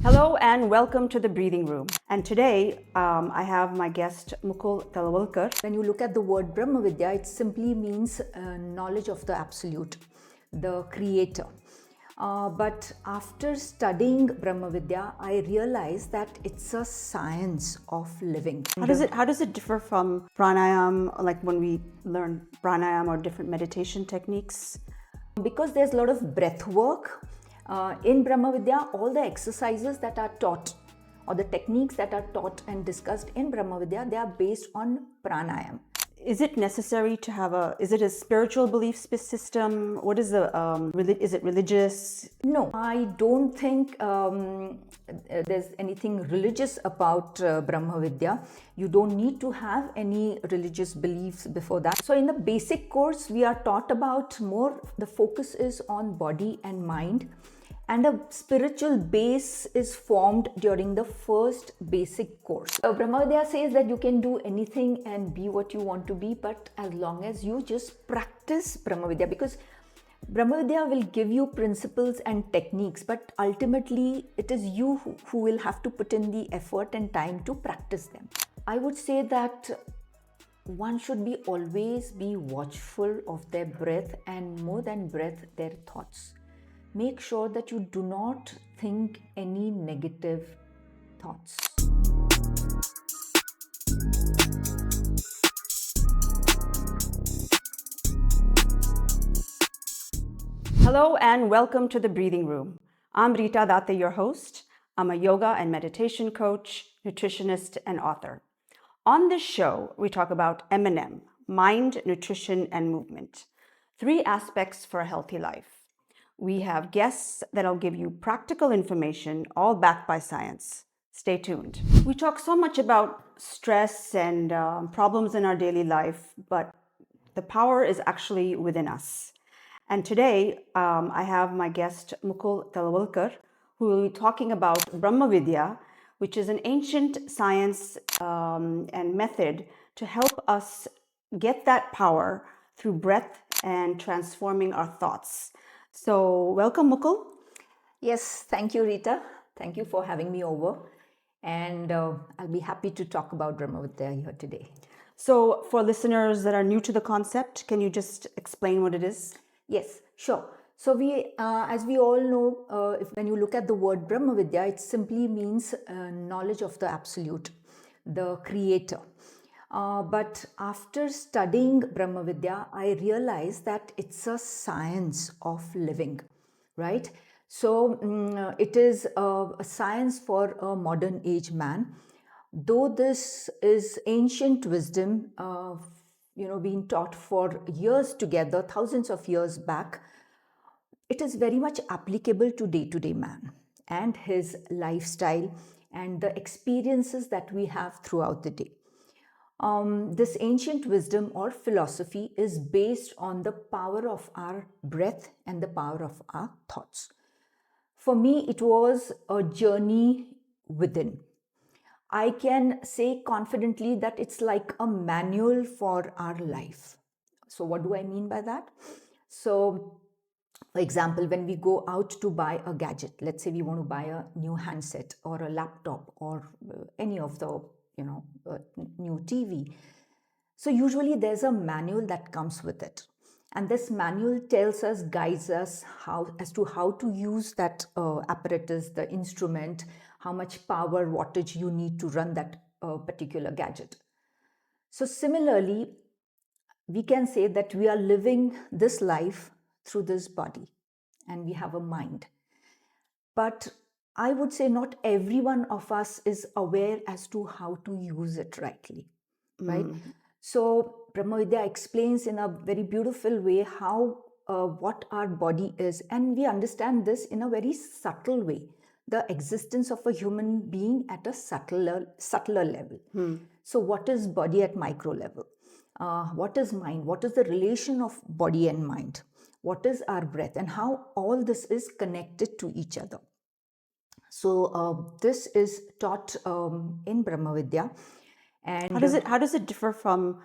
Hello and welcome to the Breathing Room. And today I have my guest Mukul Talwalkar. When you look at the word Brahmavidya, it simply means knowledge of the absolute, the creator. But after studying Brahmavidya, I realized that it's a science of living. How does it differ from pranayam, like when we learn pranayam or different meditation techniques? Because there's a lot of breath work. In Brahmavidya, all the exercises that are taught or the techniques that are taught and discussed in Brahmavidya, they are based on pranayam. Is it necessary to is it a spiritual belief system? What is is it religious? No, I don't think there's anything religious about Brahmavidya. You don't need to have any religious beliefs before that. So in the basic course, we are taught about the focus is on body and mind. And a spiritual base is formed during the first basic course. Brahmavidya says that you can do anything and be what you want to be, but as long as you just practice Brahmavidya, because Brahmavidya will give you principles and techniques, but ultimately it is you who will have to put in the effort and time to practice them. I would say that one should always be watchful of their breath, and more than breath, their thoughts. Make sure that you do not think any negative thoughts. Hello and welcome to the Breathing Room. I'm Rita Date, your host. I'm a yoga and meditation coach, nutritionist, and author. On this show, we talk about M&M, mind, nutrition, and movement. 3 aspects for a healthy life. We have guests that'll give you practical information, all backed by science. Stay tuned. We talk so much about stress and problems in our daily life, but the power is actually within us. And today, I have my guest Mukul Talwalkar, who will be talking about Brahmavidya, which is an ancient science and method to help us get that power through breath and transforming our thoughts. So, welcome, Mukul. Yes, thank you, Rita. Thank you for having me over. And I'll be happy to talk about Brahmavidya here today. So, for listeners that are new to the concept, can you just explain what it is? Yes, sure. So, as we all know, when you look at the word Brahmavidya, it simply means knowledge of the absolute, the creator. But after studying Brahmavidya, I realized that it's a science of living, right? So it is a science for a modern age man. Though this is ancient wisdom, being taught for years together, thousands of years back, it is very much applicable to day-to-day man and his lifestyle and the experiences that we have throughout the day. This ancient wisdom or philosophy is based on the power of our breath and the power of our thoughts. For me, it was a journey within. I can say confidently that it's like a manual for our life. So, what do I mean by that? So, for example, when we go out to buy a gadget, let's say we want to buy a new handset or a laptop or any of the new TV. So usually there's a manual that comes with it. And this manual tells us, guides us as to how to use that apparatus, the instrument, how much power, wattage you need to run that particular gadget. So similarly, we can say that we are living this life through this body and we have a mind. But I would say not every one of us is aware as to how to use it rightly, right? So Brahmavidya explains in a very beautiful way what our body is, and we understand this in a very subtle way. The existence of a human being at a subtler level. So what is body at micro level? What is mind? What is the relation of body and mind? What is our breath? And how all this is connected to each other. So this is taught in Brahmavidya. And how does it differ from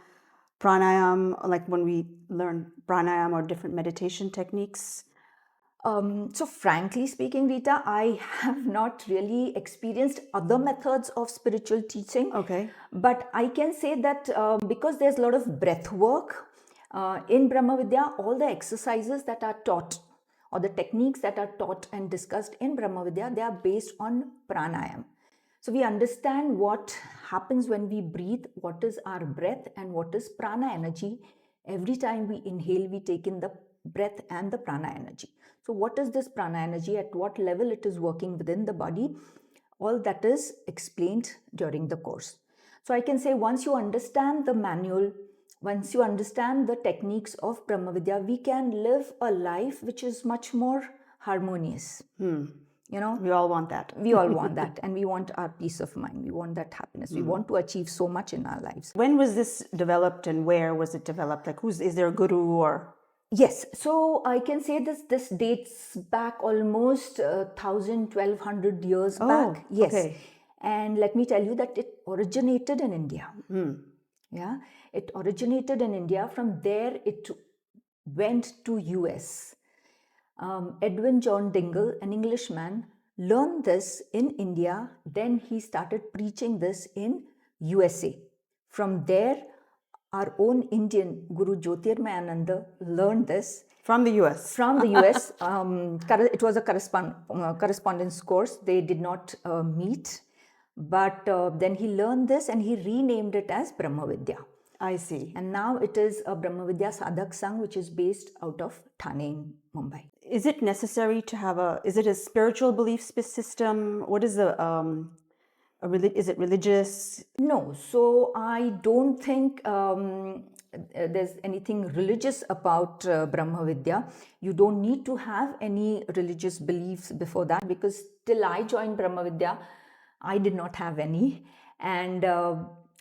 pranayam, like when we learn pranayam or different meditation techniques? So frankly speaking, Rita, I have not really experienced other methods of spiritual teaching. Okay. But I can say that because there's a lot of breath work in Brahmavidya, all the exercises that are taught or the techniques that are taught and discussed in Brahmavidya, they are based on pranayam. So we understand what happens when we breathe, what is our breath, and what is prana energy. Every time we inhale, we take in the breath and the prana energy. So what is this prana energy? At what level it is working within the body? All that is explained during the course. So I can say once you understand the manual, once you understand the techniques of Brahmavidya, we can live a life which is much more harmonious. You know, We all want that. we all want that, and we want our peace of mind. We want that happiness. We want to achieve so much in our lives. When was this developed and where was it developed? Like, is there a guru or? Yes, so I can say this dates back almost 1,000-1,200 years back. Yes, okay. And let me tell you that it originated in India. Yeah, it originated in India. From there, it went to US. Edwin John Dingle, an Englishman, learned this in India. Then he started preaching this in USA. From there, our own Indian Guru Jyotirmayananda learned this From the US. from the US. It was a correspondence course. They did not meet, but then he learned this and he renamed it as Brahmavidya. I see. And now it is a Brahmavidya Sadhak Sangh, which is based out of Thane in Mumbai. Is it necessary to have is it a spiritual belief system? What is is it religious? No, so I don't think there's anything religious about Brahmavidya. You don't need to have any religious beliefs before that, because till I joined Brahmavidya, I did not have any. And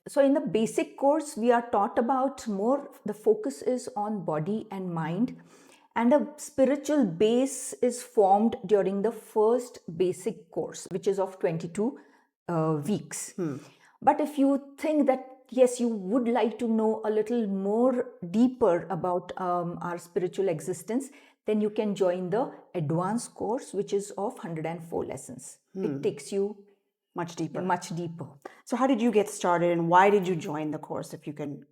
so in the basic course, we are taught about more, the focus is on body and mind. And a spiritual base is formed during the first basic course, which is of 22 weeks. But if you think that, yes, you would like to know a little more deeper about our spiritual existence, then you can join the advanced course, which is of 104 lessons. It takes you Much deeper. much deeper. So how did you get started and why did you join the course, if you can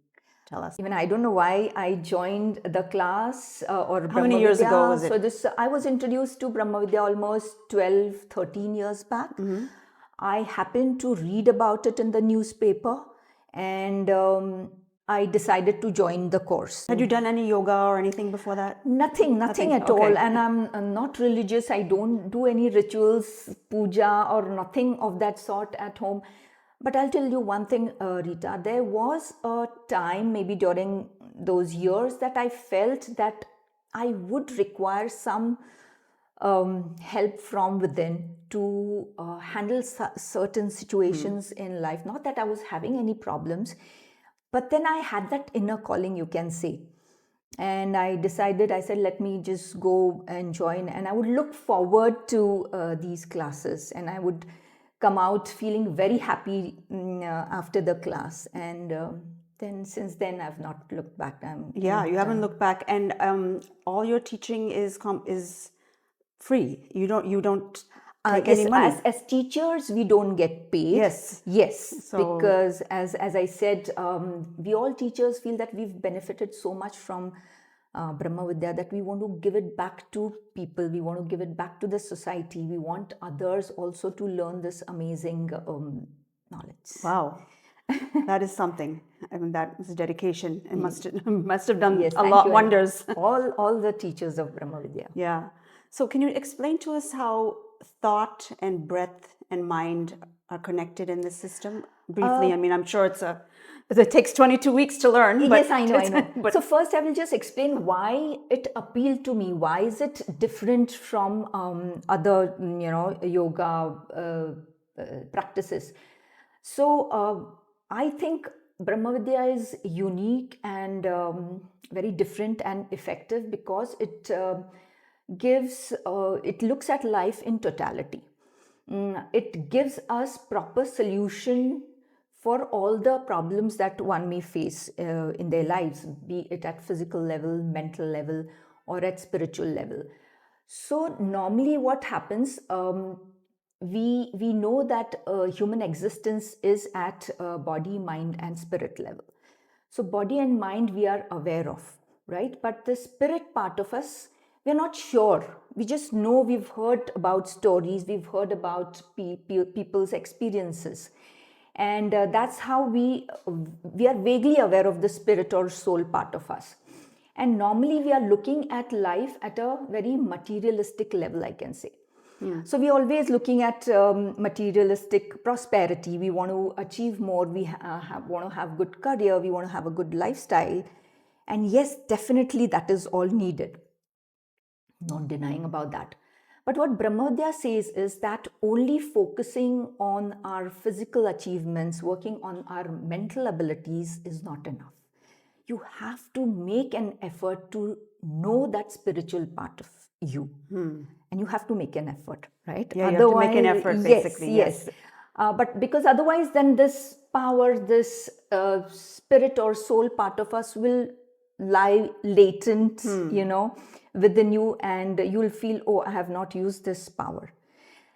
tell us? Even I don't know why I joined the class or How many years ago was it? So I was introduced to Brahmavidya almost 12, 13 years back. I happened to read about it in the newspaper, and I decided to join the course. Had you done any yoga or anything before that? Nothing at Okay. all. And I'm not religious. I don't do any rituals, puja, or nothing of that sort at home. But I'll tell you one thing, Rita. There was a time, maybe during those years, that I felt that I would require some help from within to handle certain situations in life. Not that I was having any problems, but then I had that inner calling, you can say. And I said, let me just go and join. And I would look forward to these classes, and I would come out feeling very happy after the class. And then since then, I've not looked back. You haven't looked back, and all your teaching is free. You don't take any money. As teachers, we don't get paid. Yes. So, because as I said, we all teachers feel that we've benefited so much from Brahmavidya that we want to give it back to people. We want to give it back to the society. We want others also to learn this amazing knowledge. wow, that is something. I mean, that is dedication. It must have done Yes, a lot wonders. all the teachers of Brahmavidya. Yeah. So can you explain to us how thought and breath and mind are connected in this system briefly? I mean, I'm sure it takes 22 weeks to learn. But Yes, I know. But so first, I will just explain why it appealed to me. Why is it different from other, yoga practices? So I think Brahmavidya is unique and very different and effective because it it looks at life in totality. It gives us proper solution for all the problems that one may face in their lives, be it at physical level, mental level, or at spiritual level. So normally what happens, we know that human existence is at body, mind, and spirit level. So body and mind we are aware of, right? But the spirit part of us, we're not sure. We just know, we've heard about stories, we've heard about people's experiences, and that's how we are vaguely aware of the spirit or soul part of us. And normally we are looking at life at a very materialistic level, I can say. So we're always looking at materialistic prosperity. We want to achieve more. We want to have good career. We want to have a good lifestyle. And yes, definitely that is all needed. Not denying about that. But what Brahmavidya says is that only focusing on our physical achievements, working on our mental abilities is not enough. You have to make an effort to know that spiritual part of you. And you have to make an effort, right? Yeah, you have to make an effort, basically. Yes. But because otherwise, then this power, this spirit or soul part of us will lie latent, within you, and you'll feel, oh, I have not used this power.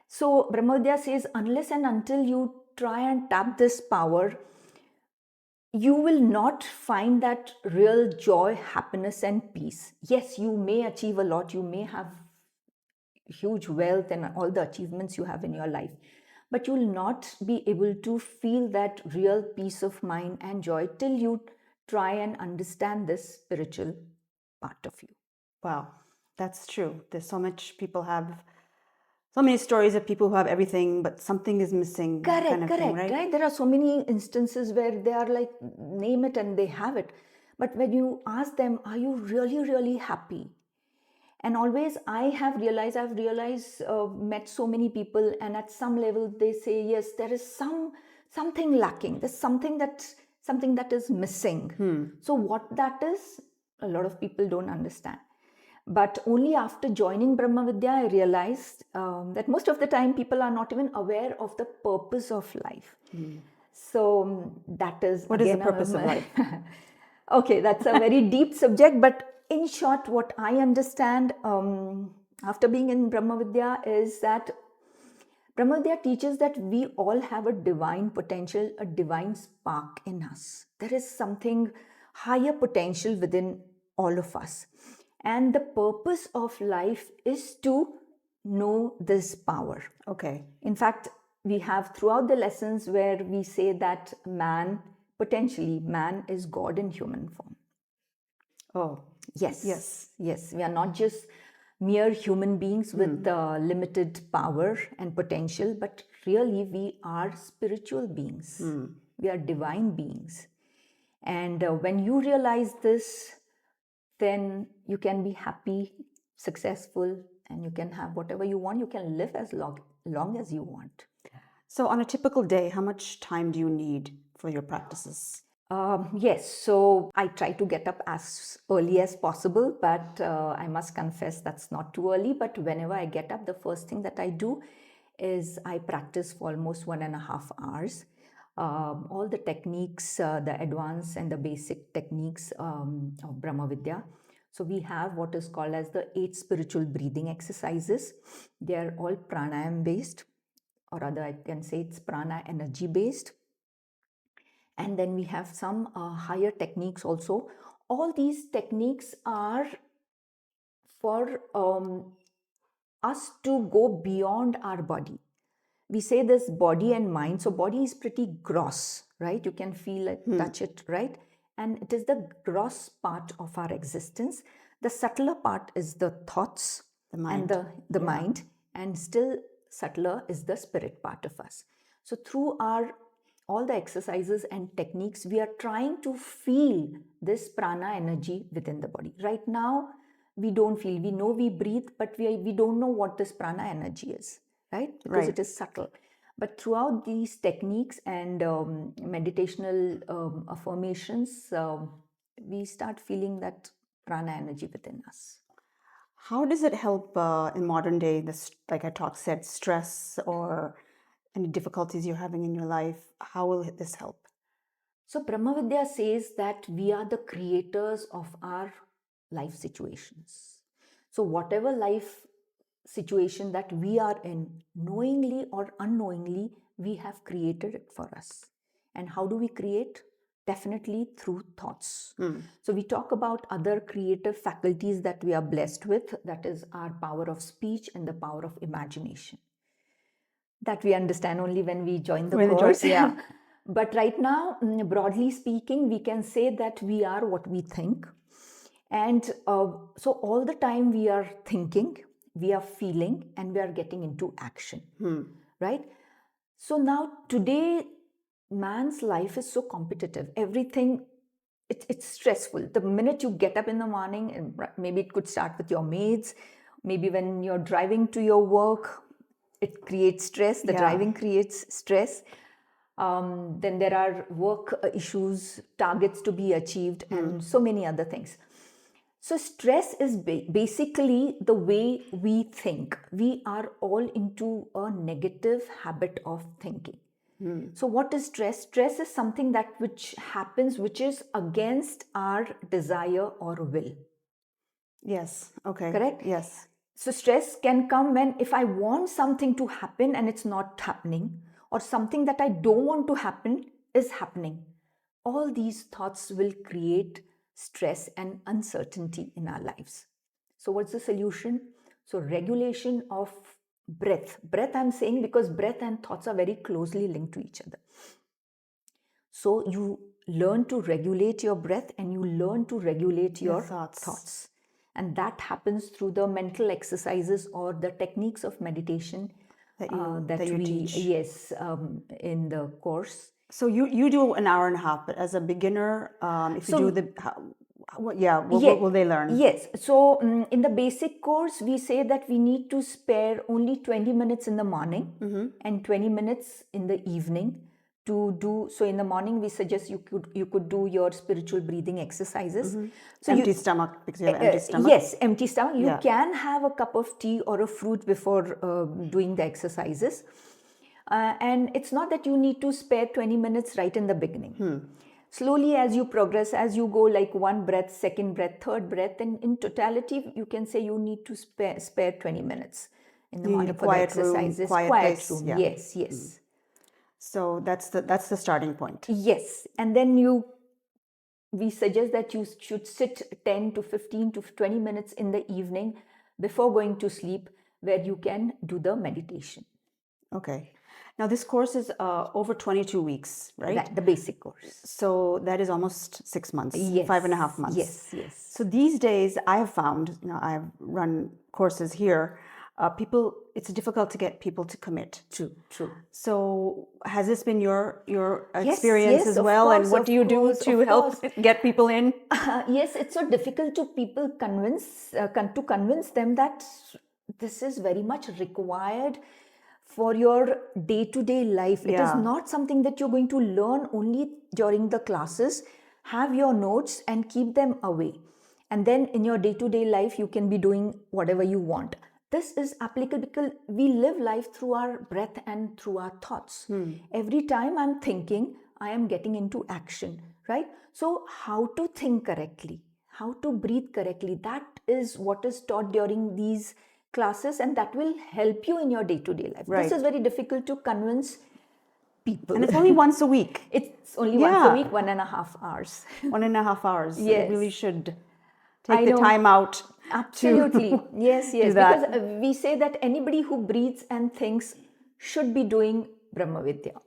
So Brahmavidya says, unless and until you try and tap this power, you will not find that real joy, happiness, and peace. Yes, you may achieve a lot, you may have huge wealth and all the achievements you have in your life, but you will not be able to feel that real peace of mind and joy till you try and understand this spiritual part of you. Wow, that's true. There's so many stories of people who have everything, but something is missing. Correct, Right? right? There are so many instances where they are like, name it and they have it. But when you ask them, are you really, really happy? And always I've realized, met so many people, and at some level they say, yes, there is something lacking. There's something that is missing. So what that is, a lot of people don't understand. But only after joining Brahmavidya, I realized that most of the time people are not even aware of the purpose of life. So that is, what again, is the purpose of life? Okay, that's a very deep subject, but in short, what I understand after being in Brahmavidya is that Brahmavidya teaches that we all have a divine potential, a divine spark in us. There is something higher potential within all of us. And the purpose of life is to know this power. Okay. In fact, we have throughout the lessons where we say that potentially man is God in human form. Oh, Yes. We are not just mere human beings with limited power and potential, but really we are spiritual beings. We are divine beings. And when you realize this, then you can be happy, successful, and you can have whatever you want. You can live as long as you want. So on a typical day, how much time do you need for your practices? Yes, so I try to get up as early as possible, but I must confess that's not too early. But whenever I get up, the first thing that I do is I practice for almost 1.5 hours. All the techniques, the advanced and the basic techniques of Brahmavidya. So we have what is called as the 8 spiritual breathing exercises. They are all pranayam based, or rather I can say it's prana energy based. And then we have some higher techniques also. All these techniques are for us to go beyond our body. We say this body and mind. So body is pretty gross, right? You can feel it, touch it, right? And it is the gross part of our existence. The subtler part is the thoughts, The mind. and the mind, and still subtler is the spirit part of us. So through all the exercises and techniques, we are trying to feel this prana energy within the body. Right now, we don't feel. We know we breathe, but we don't know what this prana energy is, right? Because it is subtle. But throughout these techniques and meditational affirmations, we start feeling that prana energy within us. How does it help in modern day, like I said, stress or any difficulties you're having in your life? How will this help? So Brahmavidya says that we are the creators of our life situations. So whatever life situation that we are in, knowingly or unknowingly, we have created it for us. And how do we create? Definitely through thoughts. So we talk about other creative faculties that we are blessed with, that is our power of speech and the power of imagination. That we understand only when we join the course. Yeah. But right now, broadly speaking, we can say that we are what we think. And so all the time we are thinking, we are feeling, and we are getting into action, right? So now today, man's life is so competitive. Everything, it's stressful. The minute you get up in the morning, and maybe it could start with your maids, maybe when you're driving to your work, it creates stress. The driving creates stress. Then there are work issues, targets to be achieved, and so many other things. So stress is basically the way we think. We are all into a negative habit of thinking. So what is stress? Stress is something that which happens, which is against our desire or will. Yes. Okay. Correct? Yes. So stress can come when if I want something to happen and it's not happening, or something that I don't want to happen is happening. All these thoughts will create stress and uncertainty in our lives. So what's the solution? So regulation of breath. Breath I'm saying because breath and thoughts are very closely linked to each other. So you learn to regulate your breath and you learn to regulate your thoughts. And that happens through the mental exercises or the techniques of meditation that you we teach. Yes, in the course. So you do an hour and a half, but as a beginner, if you do the, what will they learn? Yes. So in the basic course, we say that we need to spare only 20 minutes in the morning and 20 minutes in the evening to do. So in the morning, we suggest you could do your spiritual breathing exercises. So empty stomach, because you have empty stomach. Yes, empty stomach. You can have a cup of tea or a fruit before doing the exercises. And it's not that you need to spare 20 minutes right in the beginning. Slowly, as you progress, as you go like one breath, second breath, third breath, and in totality, you can say you need to spare 20 minutes in the morning for the exercises. Quiet room. Yeah. Yes. So that's the starting point. Yes, and then we suggest that you should sit 10 to 15 to 20 minutes in the evening before going to sleep, where you can do the meditation. Okay. Now this course is over 22 weeks, right? The basic course. So that is almost 6 months, Yes. 5.5 months. Yes. So these days I have found, I've run courses here, it's difficult to get people to commit. True. So has this been your experience as well? Course, and what do you do to help get people in? Yes, it's so difficult to convince them that this is very much required for your day-to-day life. It is not something that you're going to learn only during the classes. Have your notes and keep them away. And then in your day-to-day life, you can be doing whatever you want. This is applicable because we live life through our breath and through our thoughts. Every time I'm thinking, I am getting into action, right? So how to think correctly, how to breathe correctly, that is what is taught during these classes, and that will help you in your day-to-day life. Right. This is very difficult to convince people. And it's only once a week. It's only once a week, 1.5 hours. 1.5 hours. Yes. You really should take the time out. Absolutely. Yes. Because we say that anybody who breathes and thinks should be doing Brahmavidya.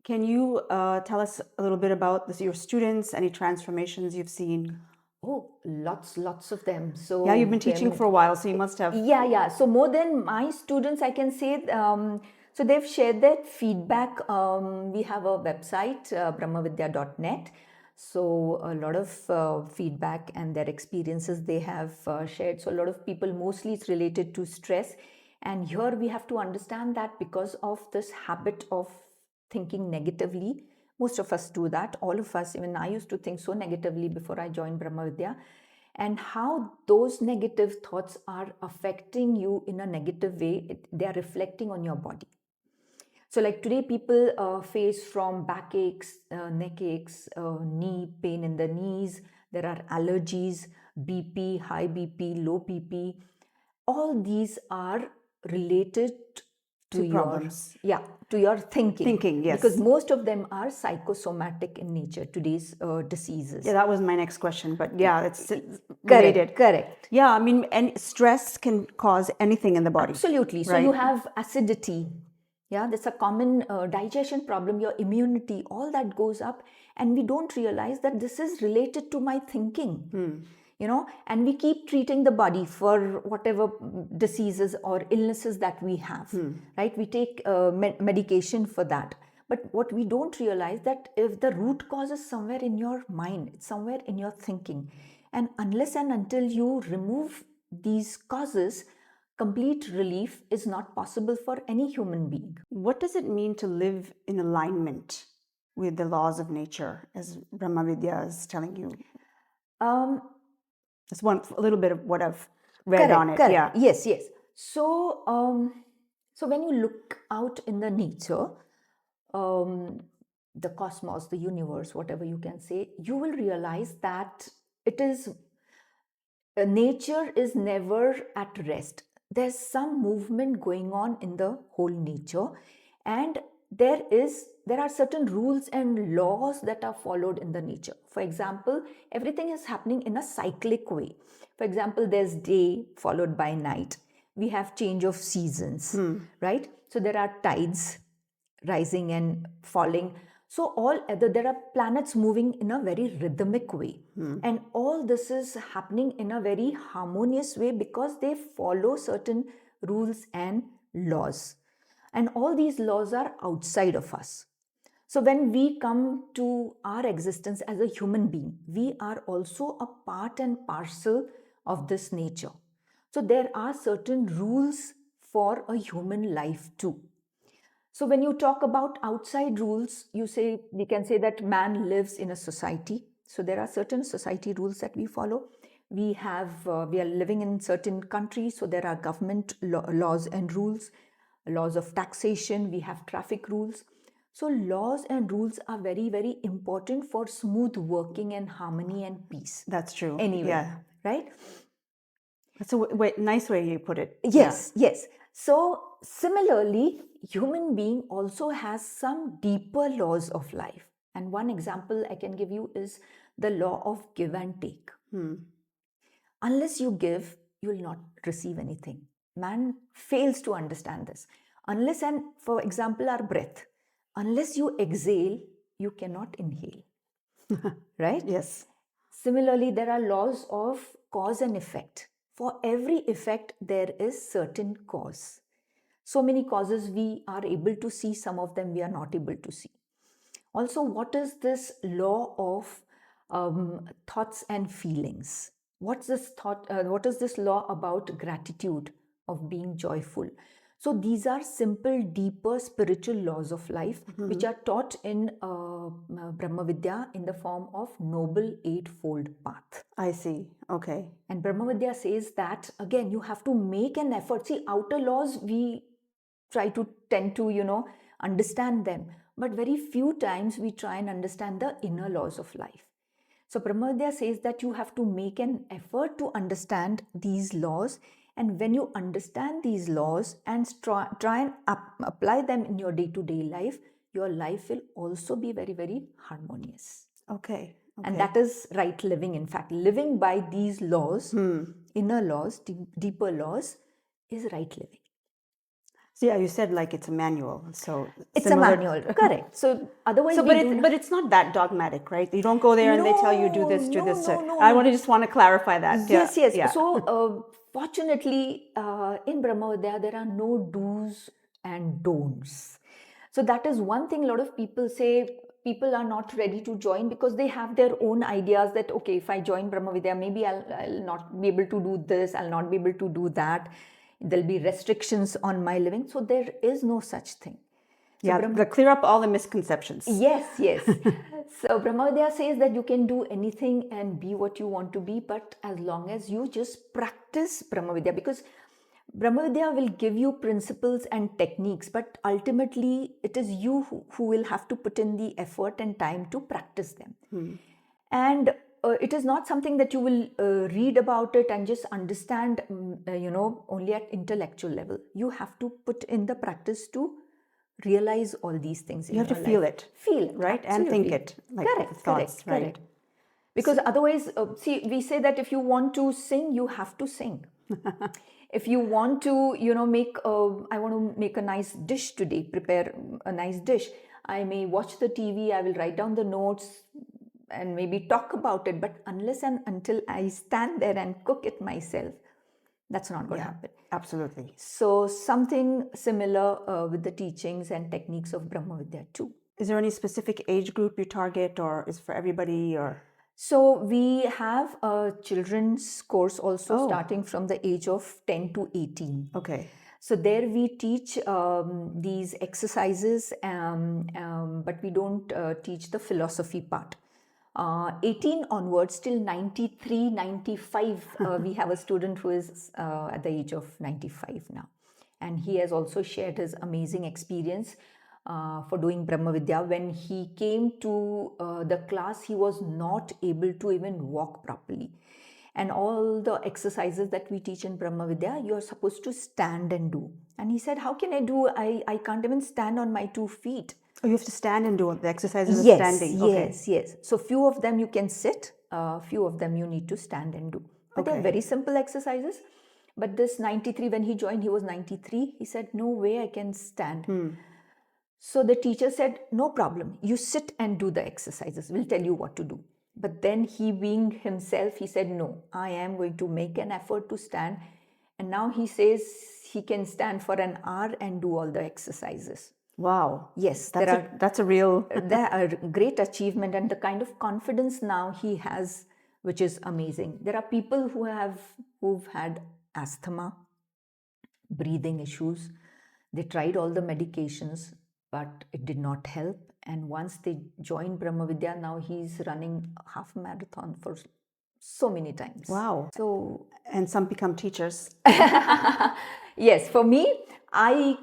Can you tell us a little bit about your students, any transformations you've seen? Oh, lots of them. So you've been teaching for a while, so you must have. Yeah. So more than my students, I can say. So they've shared their feedback. We have a website, brahmavidya.net. So a lot of feedback and their experiences they have shared. So a lot of people, mostly it's related to stress. And here we have to understand that because of this habit of thinking negatively, most of us do that. All of us, even I used to think so negatively before I joined Brahmavidya. And how those negative thoughts are affecting you in a negative way, they are reflecting on your body. So like today people face from backaches, neck aches, knee pain in the knees. There are allergies, BP, high BP, low BP. All these are related to your problems. to your thinking. Thinking, yes. Because most of them are psychosomatic in nature, today's diseases. Yeah, that was my next question, but yeah, it's related. Correct. Yeah, I mean, and stress can cause anything in the body. Absolutely. So right? you have acidity. Yeah, that's a common digestion problem, your immunity, all that goes up. And we don't realize that this is related to my thinking. And we keep treating the body for whatever diseases or illnesses that we have, right? We take medication for that. But what we don't realize that if the root cause is somewhere in your mind, it's somewhere in your thinking. And unless and until you remove these causes, complete relief is not possible for any human being. What does it mean to live in alignment with the laws of nature, as Brahmavidya is telling you? That's a little bit of what I've read on it. Correct. Yeah. Yes. So, so when you look out in the nature, the cosmos, the universe, whatever you can say, you will realize that it is nature is never at rest. There's some movement going on in the whole nature, and there are certain rules and laws that are followed in the nature. For example, everything is happening in a cyclic way. For example, there's day followed by night. We have change of seasons, right? So there are tides rising and falling. So there are planets moving in a very rhythmic way. And all this is happening in a very harmonious way because they follow certain rules and laws. And all these laws are outside of us. So when we come to our existence as a human being, we are also a part and parcel of this nature. So there are certain rules for a human life too. So when you talk about outside rules, we can say that man lives in a society. So there are certain society rules that we follow. We are living in certain countries, so there are government laws and rules, laws of taxation, we have traffic rules. So laws and rules are very, very important for smooth working and harmony and peace. That's true. Anyway, Yeah. right? That's a nice way you put it. Yes. So similarly, human being also has some deeper laws of life. And one example I can give you is the law of give and take. Unless you give, you will not receive anything. Man fails to understand this. Unless, and for example, our breath, unless you exhale, you cannot inhale. Right? Yes. Similarly, there are laws of cause and effect. For every effect, there is certain cause. So many causes we are able to see, some of them we are not able to see. Also, what is this law of thoughts and feelings? What is this law about gratitude, of being joyful? So these are simple, deeper spiritual laws of life, which are taught in Brahmavidya in the form of Noble Eightfold Path. I see. Okay. And Brahmavidya says that, again, you have to make an effort. See, outer laws, we tend to, understand them. But very few times we try and understand the inner laws of life. So Brahmavidya says that you have to make an effort to understand these laws. And when you understand these laws and try and apply them in your day-to-day life, your life will also be very, very harmonious. Okay. And that is right living. In fact, living by these laws, inner laws, deeper laws, is right living. So yeah, you said like it's a manual. So it's a manual, correct. So otherwise, but it's not that dogmatic, right? You don't go there and they tell you do this, do this. No. I just want to clarify that. Yes. Yeah. So fortunately, in Brahmavidya, there are no do's and don'ts. So that is one thing a lot of people say. People are not ready to join because they have their own ideas that, okay, if I join Brahmavidya, maybe I'll not be able to do this, I'll not be able to do that. There'll be restrictions on my living. So there is no such thing. So clear up all the misconceptions. Yes. So Brahmavidya says that you can do anything and be what you want to be, but as long as you just practice Brahmavidya, because Brahmavidya will give you principles and techniques, but ultimately it is you who will have to put in the effort and time to practice them. And it is not something that you will read about it and just understand, only at intellectual level. You have to put in the practice to realize all these things. You have to feel it. Feel it, right? absolutely. And think it. Like Correct, the thoughts, correct, correct. Because otherwise, see, we say that if you want to sing, you have to sing. If you want to, I want to make a nice dish today, prepare a nice dish. I may watch the TV, I will write down the notes and maybe talk about it. But unless and until I stand there and cook it myself, that's not going to happen. Absolutely. So something similar with the teachings and techniques of Brahmavidya too. Is there any specific age group you target, or is for everybody, or? So we have a children's course also starting from the age of 10 to 18. Okay. So there we teach these exercises, but we don't teach the philosophy part. 18 onwards till 93, 95, we have a student who is at the age of 95 now. And he has also shared his amazing experience for doing Brahmavidya. When he came to the class, he was not able to even walk properly. And all the exercises that we teach in Brahmavidya, you are supposed to stand and do. And he said, how can I do? I can't even stand on my 2 feet. Oh, you have to stand and do the exercises of Yes, standing. yes. So few of them you can sit, few of them you need to stand and do. But they're very simple exercises. But this 93, when he joined, he was 93. He said, no way I can stand. So the teacher said, no problem. You sit and do the exercises. We'll tell you what to do. But then he being himself, he said, no, I am going to make an effort to stand. And now he says he can stand for an hour and do all the exercises. Wow. Yes, that's a real great achievement, and the kind of confidence now he has, which is amazing. There are people who've had asthma, breathing issues. They tried all the medications, but it did not help. And once they joined Brahmavidya, now he's running half marathon for so many times. Wow. So, and some become teachers. Yes, for me, I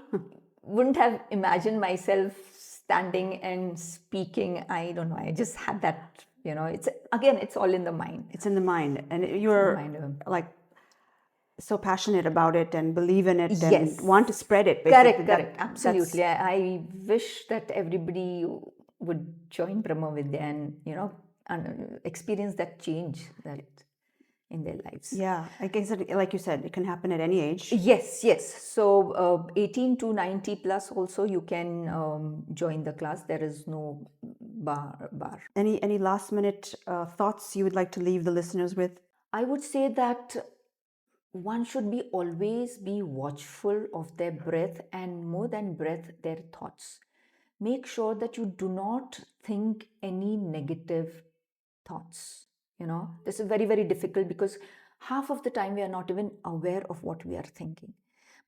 wouldn't have imagined myself standing and speaking. I don't know. I just had that, it's all in the mind. It's in the mind. And you're like so passionate about it and believe in it and want to spread it. Basically. Correct. Absolutely. I wish that everybody would join Brahmavidya and, experience that change in their lives. Yeah, I guess, like you said, it can happen at any age. Yes. So 18 to 90 plus also you can join the class. There is no bar. Any last minute thoughts you would like to leave the listeners with? I would say that one should always be watchful of their breath, and more than breath, their thoughts. Make sure that you do not think any negative thoughts. This is very, very difficult because half of the time we are not even aware of what we are thinking.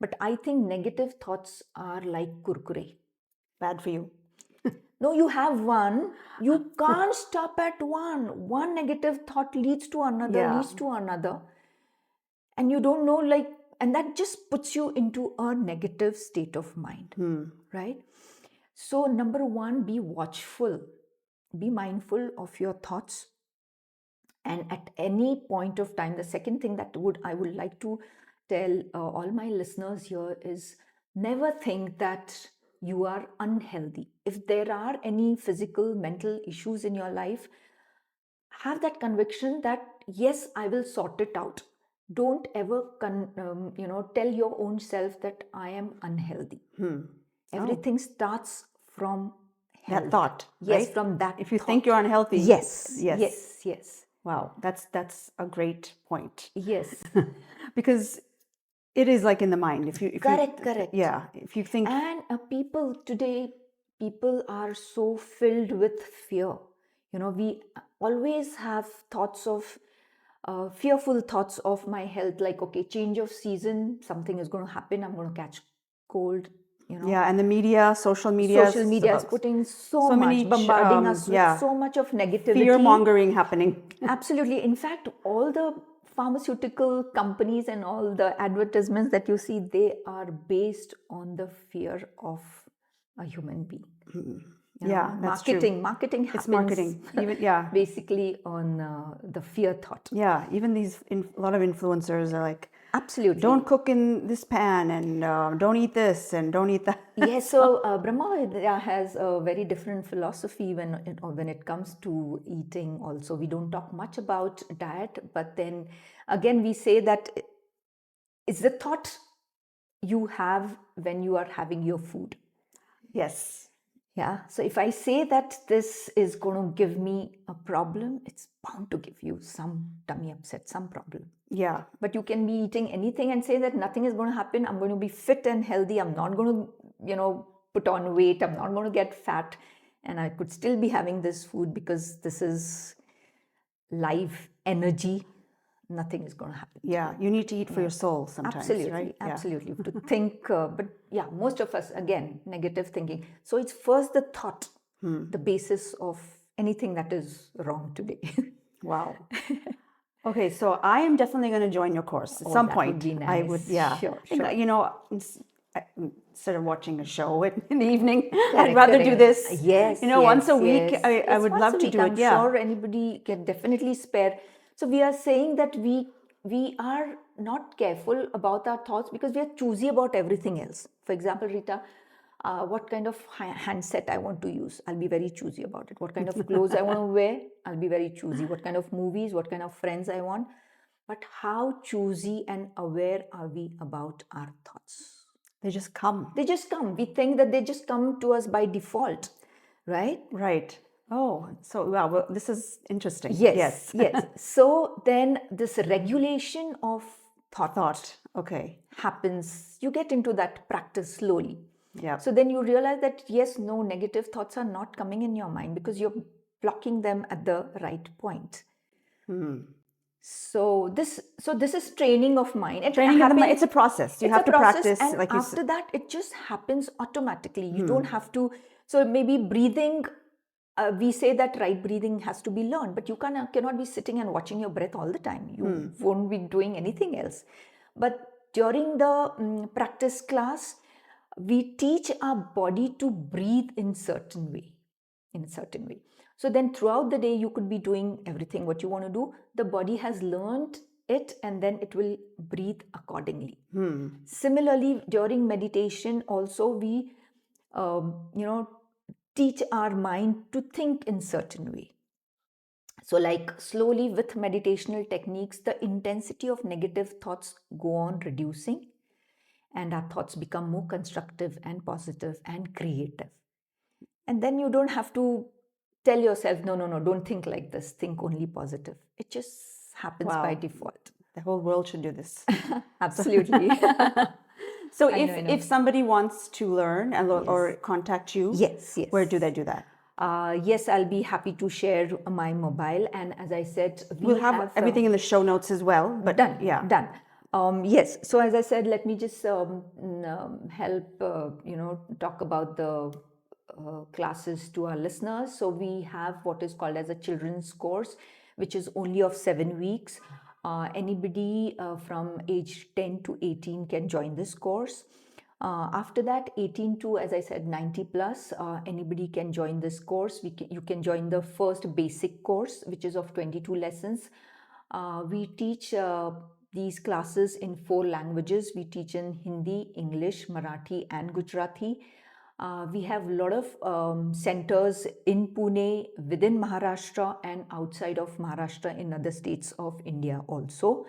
But I think negative thoughts are like kurkure. Bad for you. No, you have one. You can't stop at one. One negative thought leads to another. And you don't know, and that just puts you into a negative state of mind, right? So number one, be watchful. Be mindful of your thoughts. And at any point of time, the second thing that I would like to tell all my listeners here is never think that you are unhealthy. If there are any physical, mental issues in your life, have that conviction that, yes, I will sort it out. Don't ever, tell your own self that I am unhealthy. Everything starts from health. That thought, yes, right? From that. If you think you're unhealthy, yes. Wow, that's a great point. Yes, because it is like in the mind. Correct. Yeah, if you think. And people are so filled with fear. We always have thoughts of fearful thoughts of my health, like, okay, change of season, something is going to happen, I'm going to catch cold. Yeah, and the media, social media is putting so much, bombarding us with so much of negativity. Fear-mongering happening. Absolutely. In fact, all the pharmaceutical companies and all the advertisements that you see, they are based on the fear of a human being. Yeah, that's true. Marketing happens It's marketing. Even basically on the fear thought. Yeah, even a lot of influencers are like, Absolutely. don't cook in this pan, and don't eat this, and don't eat that. Yes, so Brahmavidya has a very different philosophy when it comes to eating. Also, we don't talk much about diet, but then again, we say that it's the thought you have when you are having your food. Yes. Yeah. So if I say that this is going to give me a problem, it's bound to give you some tummy upset, some problem. Yeah. But you can be eating anything and say that nothing is going to happen. I'm going to be fit and healthy. I'm not going to, put on weight. I'm not going to get fat. And I could still be having this food because this is life energy. Nothing is going to happen. Yeah, you need to eat for your soul sometimes, Absolutely, right? absolutely. To think, but yeah, most of us, again, negative thinking. So it's first the thought, the basis of anything that is wrong today. Wow. Okay, so I am definitely going to join your course at some that point. would be I nice. would, yeah. Sure, And, sure. instead of watching a show in the evening, I'd rather do this. Yes, once a week. yes. I It's would once love a to week. do it. I'm Yeah. sure anybody can definitely spare. So we are saying that we are not careful about our thoughts because we are choosy about everything else. For example, Rita, what kind of handset I want to use, I'll be very choosy about it. What kind of clothes I want to wear, I'll be very choosy. What kind of movies, what kind of friends I want. But how choosy and aware are we about our thoughts? They just come. They just come. We think that they just come to us by default, right? Right. Oh, so wow. Well, this is interesting. Yes, yes. So then this regulation of thought Okay. happens. You get into that practice slowly. Yeah. So then you realize that yes, no, negative thoughts are not coming in your mind because you're blocking them at the right point. So this is training of mind. Training of the mind. It's a process. You have to practice. And like after that, it just happens automatically. You don't have to. So maybe breathing. We say that right breathing has to be learned, but you cannot be sitting and watching your breath all the time. You won't be doing anything else. But during the practice class, we teach our body to breathe in a certain way. So then throughout the day, you could be doing everything what you want to do. The body has learned it and then it will breathe accordingly. Similarly, during meditation also, we, teach our mind to think in certain way. So like slowly with meditational techniques, the intensity of negative thoughts go on reducing and our thoughts become more constructive and positive and creative. And then you don't have to tell yourself, no, don't think like this. Think only positive. It just happens by default. The whole world should do this. Absolutely. So if somebody wants to learn or contact you, yes, where do they do that? Yes, I'll be happy to share my mobile. And as I said, we'll have everything in the show notes as well. But done. Yeah. Done. Yes. So as I said, let me just help, talk about the classes to our listeners. So we have what is called as a children's course, which is only of 7 weeks. Anybody from age 10 to 18 can join this course. After that, 18 to, as I said, 90 plus, anybody can join this course. You can join the first basic course, which is of 22 lessons. We teach these classes in 4 languages. We teach in Hindi, English, Marathi, and Gujarati. We have a lot of centers in Pune, within Maharashtra, and outside of Maharashtra in other states of India also.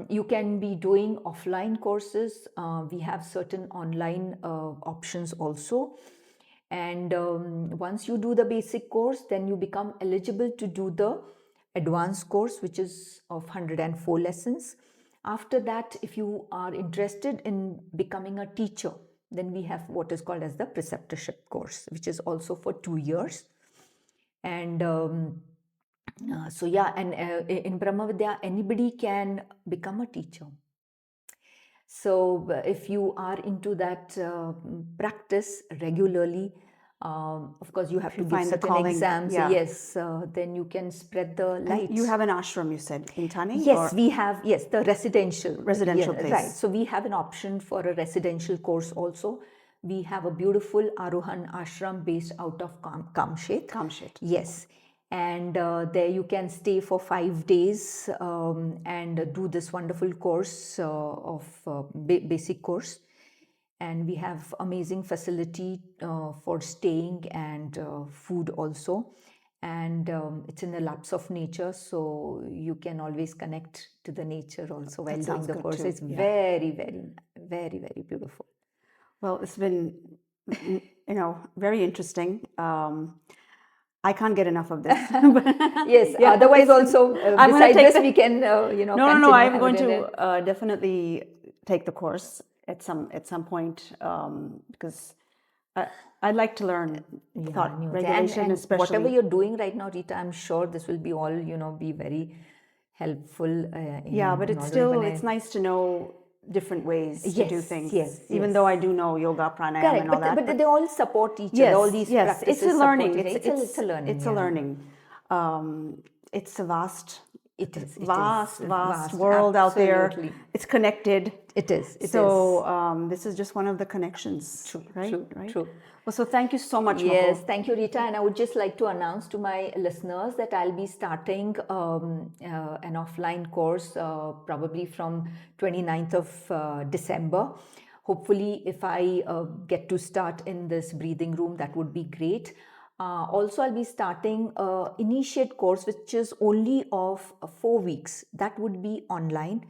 You can be doing offline courses. We have certain online options also. And once you do the basic course, then you become eligible to do the advanced course, which is of 104 lessons. After that, if you are interested in becoming a teacher, then we have what is called as the preceptorship course, which is also for 2 years. And in Brahmavidya, anybody can become a teacher. So if you are into that practice regularly, of course, you have to give certain exams. Yeah. Yes, then you can spread the light. And you have an ashram, you said, in Thane? Yes, we have, the residential place. Right. So we have an option for a residential course also. we have a beautiful Arohan ashram based out of Kamshet. Kamshet. Yes. And there you can stay for 5 days and do this wonderful course of basic course. And we have amazing facility for staying and food also. And it's in the laps of nature, so you can always connect to the nature also while doing the course. It's very, very, very, very beautiful. Well, it's been, very interesting. I can't get enough of this. Yes. Otherwise, also besides this, we can No. I'm going to definitely take the course at some point because I'd like to learn thought regulation, and especially whatever you're doing right now, Rita. I'm sure this will be all be very helpful. But it's nice to know different ways to do things. Even though I do know yoga, pranayama, and all that. But they all support each other. All these practices. It's a learning. It's a learning. It's a learning. It's a vast. It is vast world out there. It's connected. It is. This is just one of the connections. True. Well, so thank you so much. Yes, Mukul. thank you, Rita. And I would just like to announce to my listeners that I'll be starting an offline course probably from 29th of December. Hopefully, if I get to start in this breathing room, that would be great. Also, I'll be starting an initiate course, which is only of 4 weeks. That would be online.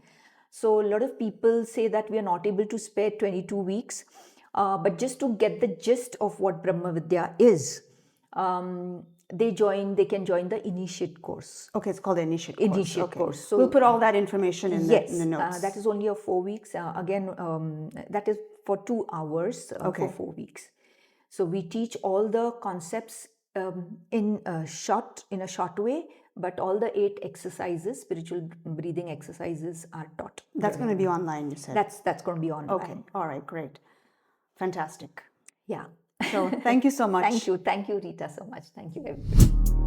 So a lot of people say that we are not able to spare 22 weeks. But just to get the gist of what Brahmavidya is, they can join the initiate course. Okay, it's called the initiate course. Initiate course. So we'll put all that information in the notes. That is only of 4 weeks. Again, that is for 2 hours for 4 weeks. So we teach all the concepts in a short way, but all the 8 exercises, spiritual breathing exercises, are taught. That's going to be online, you said? That's going to be online. Okay, all right, great. Fantastic. Yeah. So thank you so much. Thank you, Rita, so much. Thank you, everybody.